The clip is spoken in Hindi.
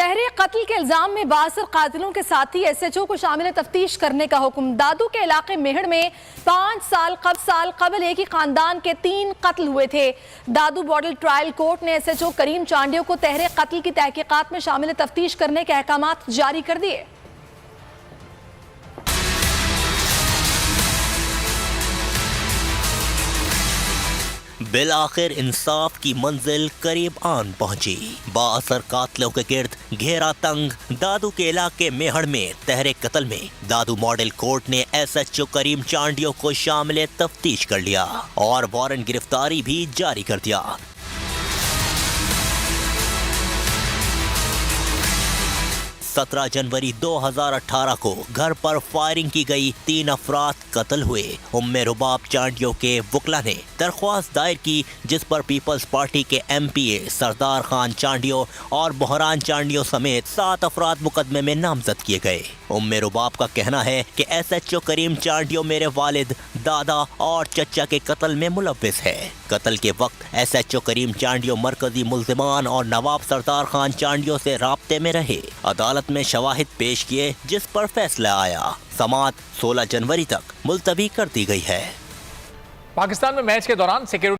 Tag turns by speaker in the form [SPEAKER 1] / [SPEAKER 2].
[SPEAKER 1] तहरीर कत्ल के इल्जाम में बासर कातिलों के साथी SHO को शामिल तफ्तीश करने का हुक्म। दादू के इलाके मेहड़ में 5 साल कबल एक ही खानदान के 3 कत्ल हुए थे। दादू मॉडल ट्रायल कोर्ट ने SHO करीम चांडियो को तहरीर कत्ल की तहकीकात में शामिल तफ्तीश करने के अहकामात जारी कर दिए।
[SPEAKER 2] बिल आखिर इंसाफ की मंजिल करीब आन पहुंची। बाअसर कातलों के गिर्द घेरा तंग। दादू के इलाके मेहड़ में तहरीर कत्ल में दादू मॉडल कोर्ट ने SHO करीम चांडियो को शामिल तफ्तीश कर लिया और वारंट गिरफ्तारी भी जारी कर दिया। 17 जनवरी 2018 को घर पर फायरिंग की गई 3 अफराद कत्ल हुए। उम्मे रुबाब चांडियो के वकला ने दरख्वास्त दायर की जिस पर पीपल्स पार्टी के MPA सरदार खान चांडियो और बहरान चांडियो समेत 7 अफराद मुकदमे में नामजद किए गए। उम्मे रुबाब का कहना है कि SHO करीम चांडियो मेरे वालिद, दादा और चचा के कत्ल में मुलव्विस है। कत्ल के वक्त SHO करीम चांडियो मरकजी मुल्जिमान और नवाब सरदार खान चांडियो से राब्ते में रहे। अदालत में शवाहिद पेश किए जिस पर फैसला आया। समाअत 16 जनवरी तक मुलतवी कर दी गई है।
[SPEAKER 3] पाकिस्तान में मैच के दौरान सिक्योरिटी